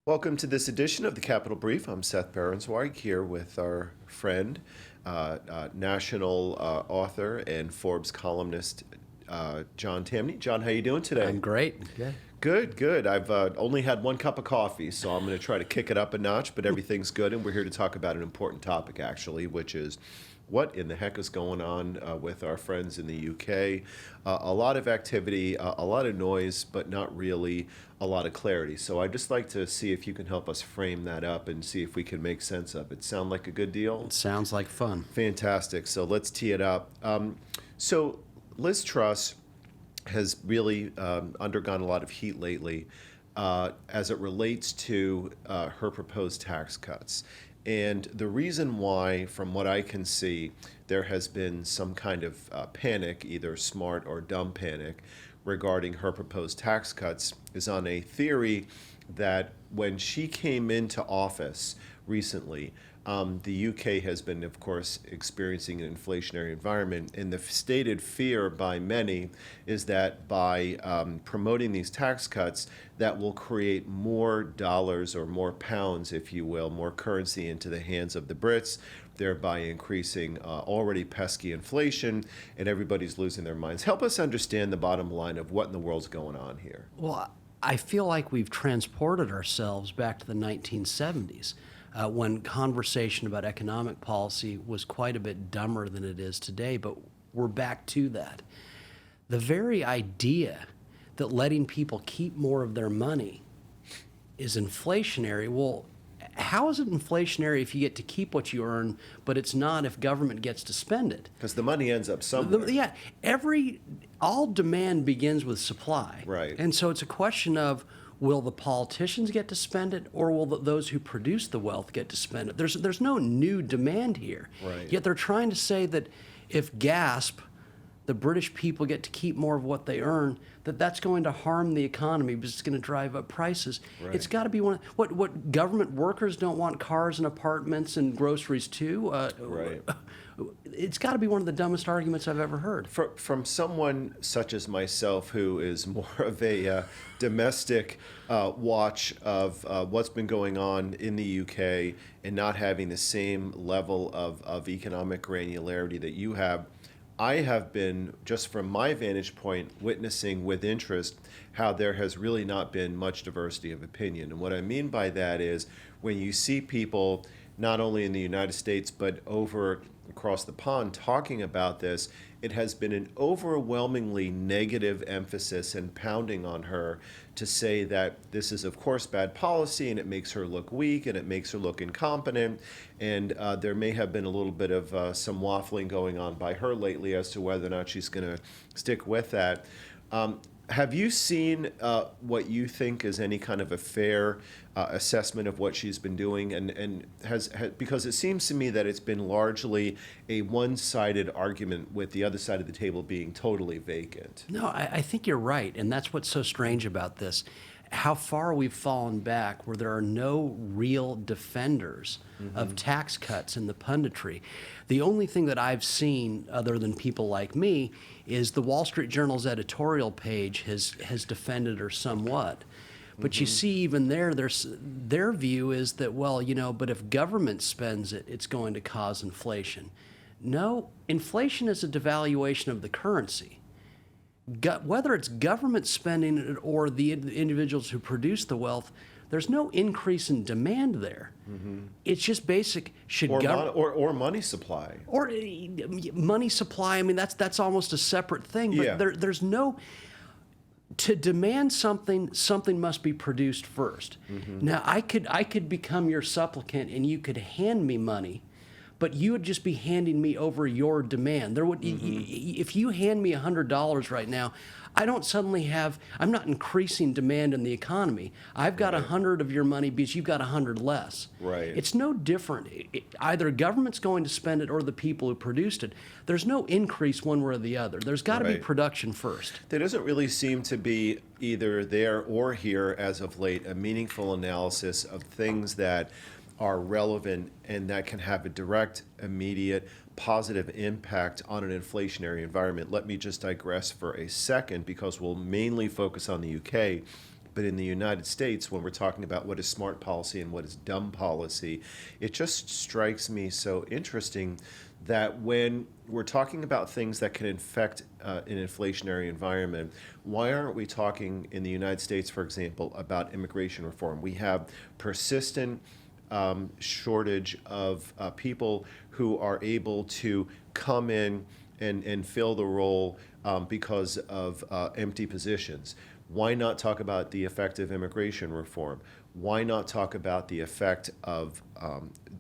Welcome to this edition of the Capital Brief. I'm Seth Berenzweig here with our friend, national author and Forbes columnist, John Tamny. John, how you doing today? I'm great. Yeah. Good. I've only had one cup of coffee, so I'm going to try to kick it up a notch, but everything's good, and we're here to talk about an important topic, actually, which is what in the heck is going on with our friends in the UK. A lot of activity, a lot of noise, but not really a lot of clarity. So I'd just like to see if you can help us frame that up and see if we can make sense of it. Sound like a good deal? It sounds like fun. Fantastic. So let's tee it up. So Liz Truss has really undergone a lot of heat lately as it relates to her proposed tax cuts. And the reason why, from what I can see, there has been some kind of panic, either smart or dumb panic, regarding her proposed tax cuts is on a theory that when she came into office recently, the UK has been, of course, experiencing an inflationary environment, and the stated fear by many is that by promoting these tax cuts, that will create more dollars or more pounds, if you will, more currency into the hands of the Brits, thereby increasing already pesky inflation, and everybody's losing their minds. Help us understand the bottom line of what in the world's going on here. Well, I feel like we've transported ourselves back to the 1970s. When conversation about economic policy was quite a bit dumber than it is today, but we're back to that. The very idea that letting people keep more of their money is inflationary. Well, how is it inflationary if you get to keep what you earn, but it's not if government gets to spend it? Because the money ends up somewhere. All demand begins with supply. Right. And so it's a question of, will the politicians get to spend it, or will those who produce the wealth get to spend it? There's no new demand here. Right. Yet they're trying to say that if GASP, the British people, get to keep more of what they earn, that's going to harm the economy because it's going to drive up prices. Right. It's got to be what government workers don't want cars and apartments and groceries too. Right. It's got to be one of the dumbest arguments I've ever heard. From someone such as myself, who is more of a domestic watch of what's been going on in the UK and not having the same level of economic granularity that you have, I have been, just from my vantage point, witnessing with interest how there has really not been much diversity of opinion. And what I mean by that is when you see people, not only in the United States, but over across the pond talking about this, it has been an overwhelmingly negative emphasis and pounding on her to say that this is, of course, bad policy, and it makes her look weak, and it makes her look incompetent, and there may have been a little bit of some waffling going on by her lately as to whether or not she's going to stick with that. Have you seen what you think is any kind of a fair assessment of what she's been doing? And has because it seems to me that it's been largely a one-sided argument with the other side of the table being totally vacant. No, I think you're right, and that's what's so strange about this. How far we've fallen back, where there are no real defenders of tax cuts in the punditry. The only thing that I've seen, other than people like me, is the Wall Street Journal's editorial page has defended her somewhat. But you see, even their view is that, well, but if government spends it, it's going to cause inflation. No, inflation is a devaluation of the currency. Whether it's government spending it or the individuals who produce the wealth, there's no increase in demand there. It's just basic. Or money supply. Or money supply. I mean, that's almost a separate thing. But Yeah. there's no. To demand something must be produced first. Now, I could become your supplicant, and you could hand me money, but you would just be handing me over your demand. If you hand me $100 right now, I don't suddenly I'm not increasing demand in the economy. I've got 100 of your money because you've got 100 less. Right. It's no different. Either government's going to spend it or the people who produced it. There's no increase one way or the other. There's got to be production first. There doesn't really seem to be either there or here as of late a meaningful analysis of things that are relevant and that can have a direct, immediate, positive impact on an inflationary environment. Let me just digress for a second because we'll mainly focus on the UK. But in the United States, when we're talking about what is smart policy and what is dumb policy, it just strikes me so interesting that when we're talking about things that can affect an inflationary environment, why aren't we talking in the United States, for example, about immigration reform? We have persistent shortage of people who are able to come in and fill the role because of empty positions. Why not talk about the effect of immigration reform? Why not talk about the effect of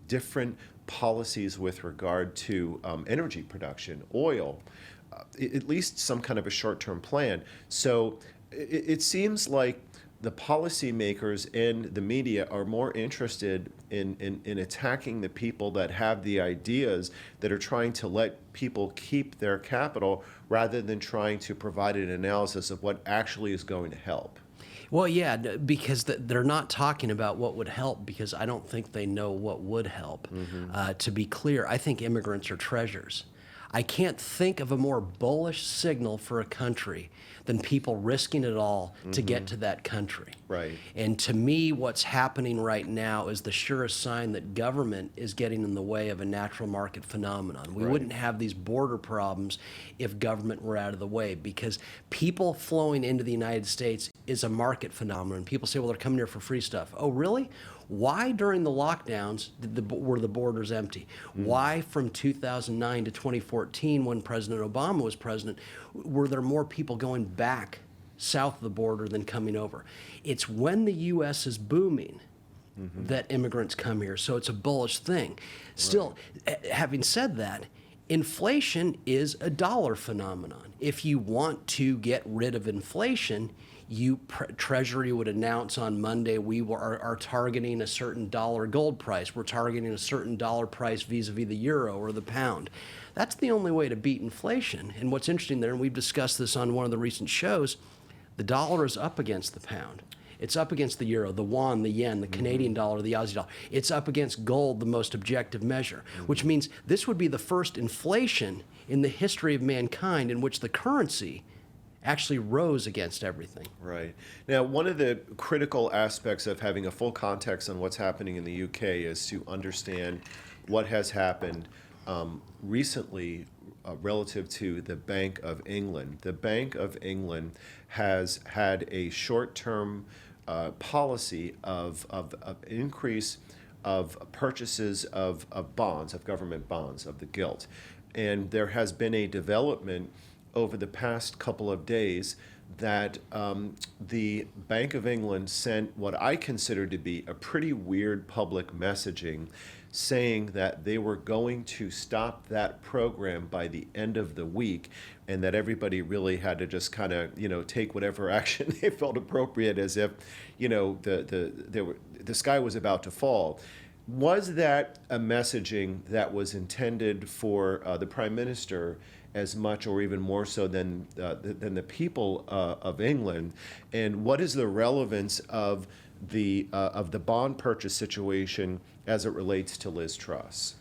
different policies with regard to energy production, oil, at least some kind of a short-term plan? So it seems like the policymakers and the media are more interested in attacking the people that have the ideas that are trying to let people keep their capital rather than trying to provide an analysis of what actually is going to help. Well, yeah, because they're not talking about what would help because I don't think they know what would help. To be clear, I think immigrants are treasures. I can't think of a more bullish signal for a country than people risking it all to get to that country. Right. And to me, what's happening right now is the surest sign that government is getting in the way of a natural market phenomenon. We wouldn't have these border problems if government were out of the way, because people flowing into the United States is a market phenomenon. People say, well, they're coming here for free stuff. Oh, really? Why during the lockdowns were the borders empty? Why from 2009 to 2014, when President Obama was president, were there more people going back south of the border than coming over? It's when the U.S. is booming that immigrants come here, so it's a bullish thing. Still, having said that, inflation is a dollar phenomenon. If you want to get rid of inflation, Treasury would announce on Monday we are targeting a certain dollar gold price. We're targeting a certain dollar price vis-a-vis the euro or the pound. That's the only way to beat inflation. And what's interesting there, and we've discussed this on one of the recent shows, the dollar is up against the pound. It's up against the euro, the yuan, the yen, the Canadian dollar, the Aussie dollar. It's up against gold, the most objective measure, which means this would be the first inflation in the history of mankind in which the currency actually rose against everything. Right. Now, one of the critical aspects of having a full context on what's happening in the UK is to understand what has happened recently relative to the Bank of England. The Bank of England has had a short-term policy of increase of purchases of bonds, of government bonds, of the gilt. And there has been a development over the past couple of days that the Bank of England sent what I consider to be a pretty weird public messaging, saying that they were going to stop that program by the end of the week, and that everybody really had to just kind of, take whatever action they felt appropriate, as if, the sky was about to fall. Was that a messaging that was intended for the Prime Minister as much or even more so than the people of England? And what is the relevance of the bond purchase situation as it relates to Liz Truss?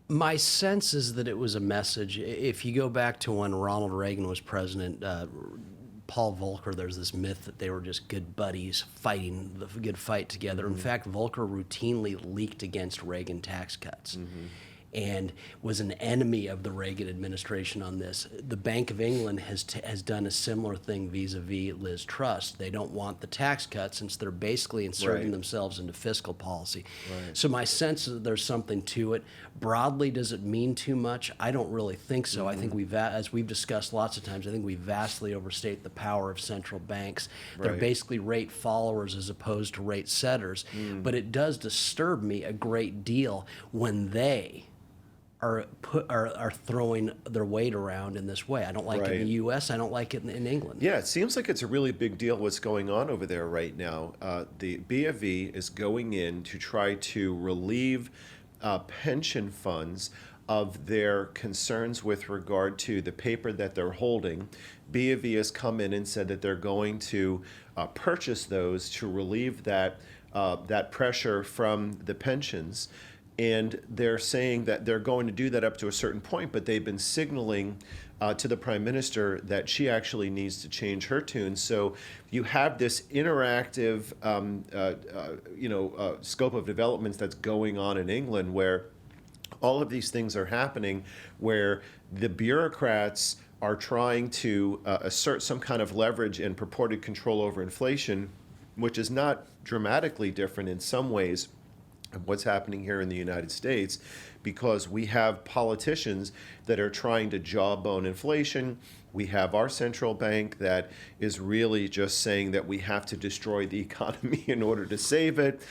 My sense is that it was a message. If you go back to when Ronald Reagan was president, Paul Volcker, there's this myth that they were just good buddies fighting the good fight together. In fact, Volcker routinely leaked against Reagan tax cuts. And was an enemy of the Reagan administration on this. The Bank of England has done a similar thing vis-a-vis Liz Truss. They don't want the tax cuts since they're basically inserting themselves into fiscal policy. So my sense is that there's something to it. Broadly, does it mean too much? I don't really think so. I think as we've discussed lots of times, I think we vastly overstate the power of central banks. They're basically rate followers as opposed to rate setters. But it does disturb me a great deal when they are throwing their weight around in this way. I don't like it in the U.S. I don't like it in England. Yeah, it seems like it's a really big deal what's going on over there right now. The BofE is going in to try to relieve pension funds of their concerns with regard to the paper that they're holding. BofE has come in and said that they're going to purchase those to relieve that pressure from the pensions. And they're saying that they're going to do that up to a certain point, but they've been signaling to the prime minister that she actually needs to change her tune. So you have this interactive, scope of developments that's going on in England, where all of these things are happening, where the bureaucrats are trying to assert some kind of leverage and purported control over inflation, which is not dramatically different in some ways of what's happening here in the United States, because we have politicians that are trying to jawbone inflation. We have our central bank that is really just saying that we have to destroy the economy in order to save it.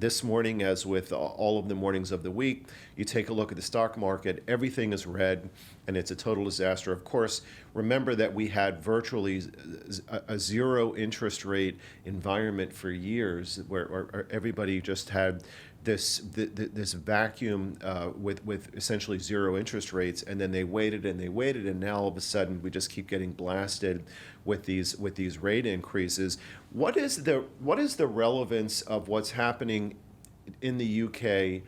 This morning, as with all of the mornings of the week, you take a look at the stock market, everything is red, and it's a total disaster. Of course, remember that we had virtually a zero interest rate environment for years, where everybody just had this vacuum with essentially zero interest rates, and then they waited and they waited, and now all of a sudden we just keep getting blasted with these rate increases. What is the relevance of what's happening in the UK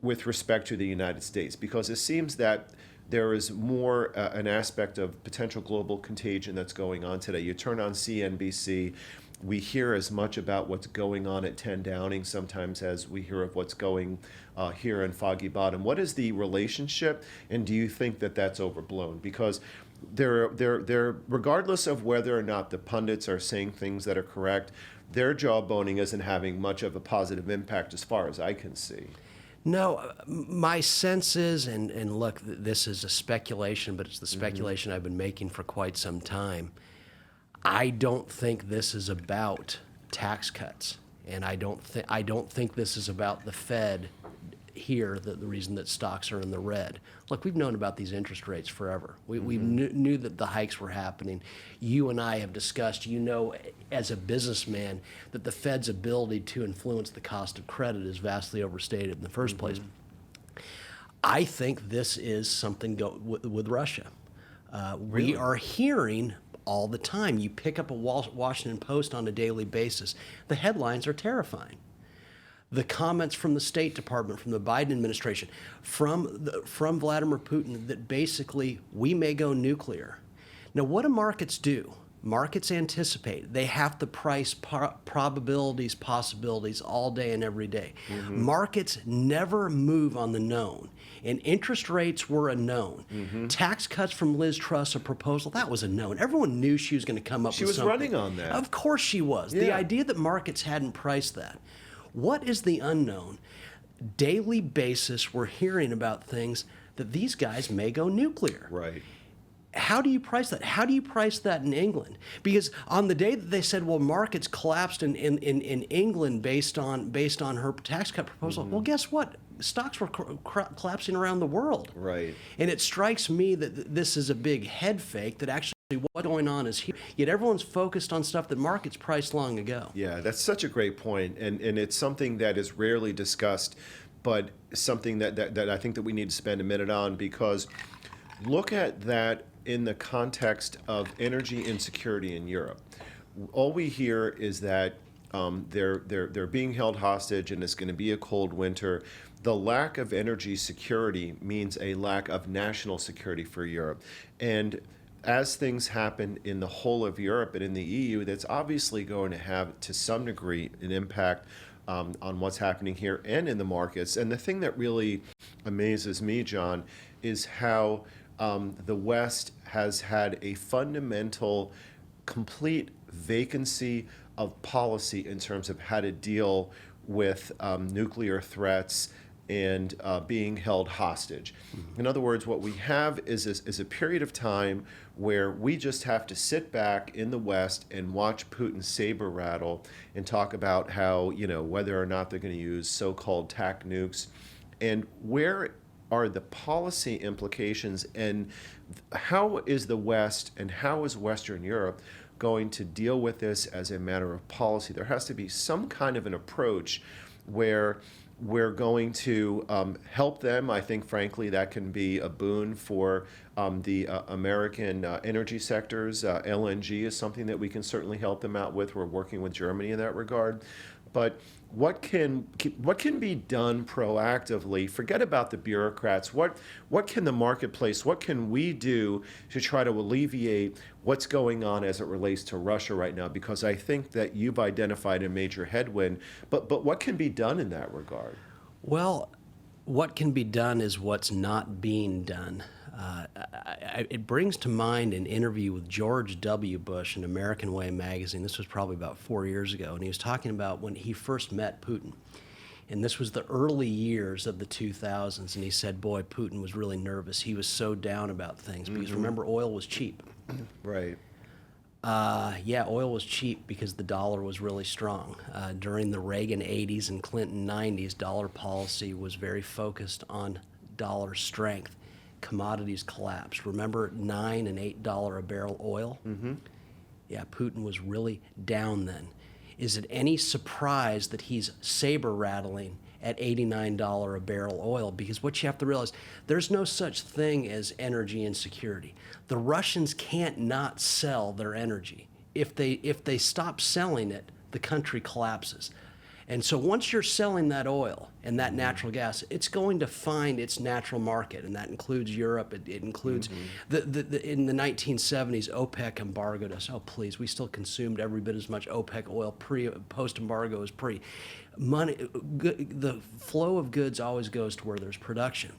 with respect to the United States? Because it seems that there is more an aspect of potential global contagion that's going on today. You turn on CNBC, we hear as much about what's going on at 10 Downing sometimes as we hear of what's going here in Foggy Bottom. What is the relationship, and do you think that that's overblown? Because they're regardless of whether or not the pundits are saying things that are correct, their jawboning isn't having much of a positive impact as far as I can see. No, my sense is, and look, this is a speculation, but it's the speculation I've been making for quite some time. I don't think this is about tax cuts, and I don't think this is about the Fed here, the reason that stocks are in the red. Look, we've known about these interest rates forever. We knew that the hikes were happening. You and I have discussed, as a businessman, that the Fed's ability to influence the cost of credit is vastly overstated in the first place. I think this is something with Russia. Really? We are hearing all the time. You pick up a Washington Post on a daily basis. The headlines are terrifying. The comments from the State Department, from the Biden administration, from Vladimir Putin, that basically we may go nuclear. Now, what do markets do? Markets anticipate. They have to price probabilities, possibilities all day and every day. Markets never move on the known. And interest rates were a known. Tax cuts from Liz Truss, a proposal, that was a known. Everyone knew she was going to come up with something. She was running on that. Of course she was. Yeah. The idea that markets hadn't priced that. What is the unknown? Daily basis, we're hearing about things that these guys may go nuclear. Right. How do you price that? How do you price that in England? Because on the day that they said, well, markets collapsed in England based on her tax cut proposal, well, guess what? Stocks were collapsing around the world. Right. And it strikes me that this is a big head fake, that actually what's going on is here. Yet everyone's focused on stuff that markets priced long ago. Yeah, that's such a great point, and it's something that is rarely discussed, but something that I think that we need to spend a minute on, because look at that in the context of energy insecurity in Europe. All we hear is that they're being held hostage, and it's going to be a cold winter. The lack of energy security means a lack of national security for Europe, and as things happen in the whole of Europe and in the EU, that's obviously going to have, to some degree, an impact on what's happening here and in the markets. And the thing that really amazes me, John, is how the West has had a fundamental, complete vacancy of policy in terms of how to deal with nuclear threats and being held hostage. In other words, what we have is a period of time where we just have to sit back in the West and watch Putin saber rattle and talk about how, whether or not they're going to use so-called TAC nukes, and where are the policy implications, and how is the West and how is Western Europe going to deal with this as a matter of policy? There has to be some kind of an approach where we're going to help them. I think, frankly, that can be a boon for the American energy sectors. LNG is something that we can certainly help them out with. We're working with Germany in that regard. but what can be done proactively? Forget about the bureaucrats. What can the marketplace, what can we do to try to alleviate what's going on as it relates to Russia right now? Because I think that you've identified a major headwind, but what can be done in that regard? Well, what can be done is what's not being done. It brings to mind an interview with George W. Bush in American Way magazine. This was probably about 4 years ago, and he was talking about when he first met Putin. And this was the early years of the 2000s, and he said, boy, Putin was really nervous. He was so down about things because remember, oil was cheap. Right. Yeah, oil was cheap because the dollar was really strong. During the Reagan 80s and Clinton 90s, dollar policy was very focused on dollar strength. Commodities collapsed. Remember $9 and $8 a barrel oil? Mm-hmm. Yeah, Putin was really down then. Is it any surprise that he's saber rattling at $89 a barrel oil? Because what you have to realize, there's no such thing as energy insecurity. The Russians can't not sell their energy. If they stop selling it, the country collapses. And so once you're selling that oil and that natural gas, it's going to find its natural market, and that includes Europe. It includes in the 1970s, OPEC embargoed us. Oh, please, we still consumed every bit as much OPEC oil post-embargo as pre. The flow of goods always goes to where there's production.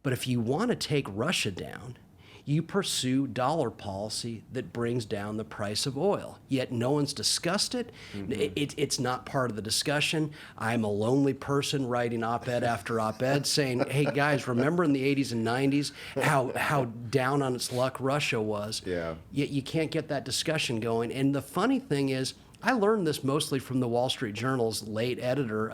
But if you want to take Russia down, you pursue dollar policy that brings down the price of oil. Yet no one's discussed it. It's not part of the discussion. I'm a lonely person writing op-ed after op-ed saying, hey guys, remember in the 80s and 90s how down on its luck Russia was? Yeah. Yet you can't get that discussion going. And the funny thing is, I learned this mostly from the Wall Street Journal's late editor,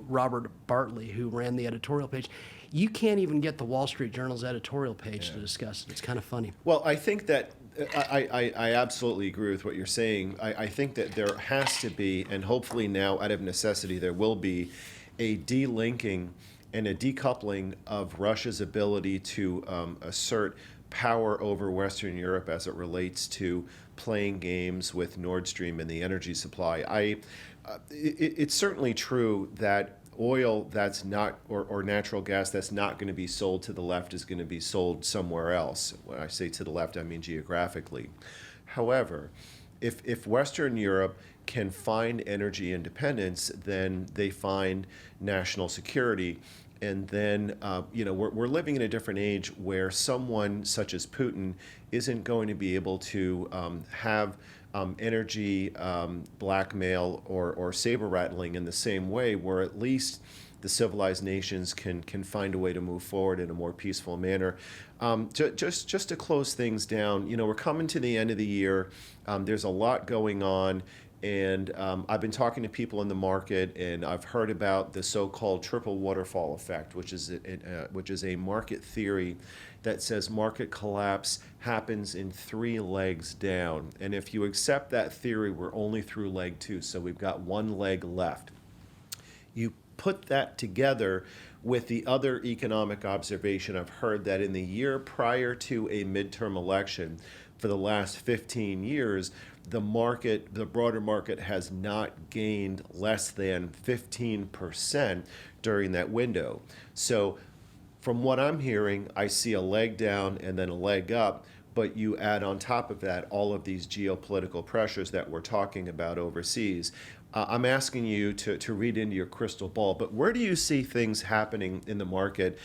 Robert Bartley, who ran the editorial page. You can't even get the Wall Street Journal's editorial page to discuss it. It's kind of funny. Well, I think that I absolutely agree with what you're saying. I think that there has to be, and hopefully now out of necessity, there will be a delinking and a decoupling of Russia's ability to assert power over Western Europe as it relates to playing games with Nord Stream and the energy supply. It's certainly true that oil that's not, or natural gas that's not going to be sold to the left is going to be sold somewhere else. When I say to the left, I mean geographically. However, if Western Europe can find energy independence, then they find national security. And then, we're living in a different age where someone such as Putin isn't going to be able to have energy blackmail or saber rattling in the same way, where at least the civilized nations can find a way to move forward in a more peaceful manner. Just to close things down, we're coming to the end of the year. There's a lot going on. And I've been talking to people in the market, and I've heard about the so-called triple waterfall effect, which is a market theory that says market collapse happens in 3 legs down. And if you accept that theory, we're only through leg 2, so we've got 1 leg left. You put that together with the other economic observation I've heard, that in the year prior to a midterm election, for the last 15 years, the broader market has not gained less than 15% during that window. So from what I'm hearing, I see a leg down and then a leg up, but you add on top of that all of these geopolitical pressures that we're talking about overseas. I'm asking you to read into your crystal ball, but where do you see things happening in the market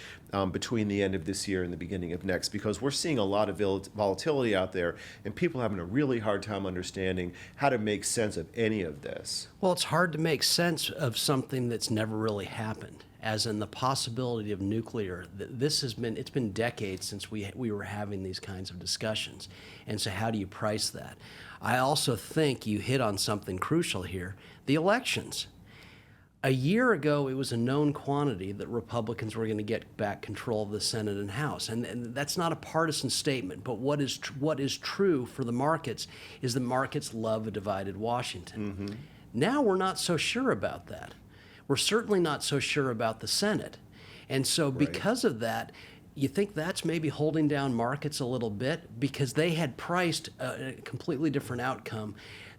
between the end of this year and the beginning of next? Because we're seeing a lot of volatility out there, and people having a really hard time understanding how to make sense of any of this. Well, it's hard to make sense of something that's never really happened, as in the possibility of nuclear. It's been decades since we were having these kinds of discussions. And so how do you price that? I also think you hit on something crucial here, the elections. A year ago, it was a known quantity that Republicans were going to get back control of the Senate and House. And that's not a partisan statement, but what is true for the markets is the markets love a divided Washington. Mm-hmm. Now we're not so sure about that. We're certainly not so sure about the Senate. And so because of that, you think that's maybe holding down markets a little bit, because they had priced a completely different outcome.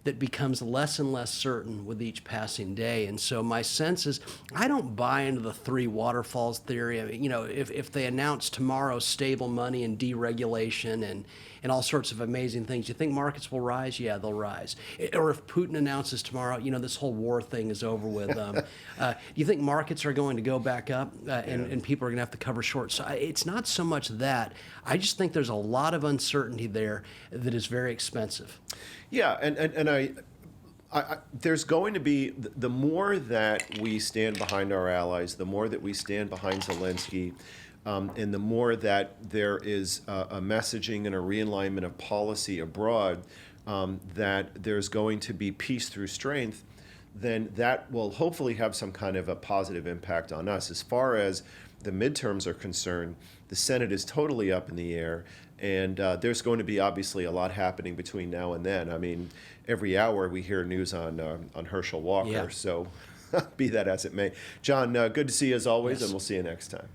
that becomes less and less certain with each passing day. And so my sense is I don't buy into the three waterfalls theory. I mean, if they announce tomorrow stable money and deregulation and all sorts of amazing things, you think markets will rise? Yeah, they'll rise. Or if Putin announces tomorrow, this whole war thing is over with. Do you think markets are going to go back up and people are going to have to cover short? So it's not so much that. I just think there's a lot of uncertainty there that is very expensive. Yeah, and I there's going to be, the more that we stand behind our allies, the more that we stand behind Zelensky, and the more that there is a messaging and a realignment of policy abroad, that there's going to be peace through strength, then that will hopefully have some kind of a positive impact on us. As far as the midterms are concerned, the Senate is totally up in the air, and there's going to be obviously a lot happening between now and then. I mean, every hour we hear news on Herschel Walker, Yeah. so be that as it may. John, good to see you as always, Yes. and we'll see you next time.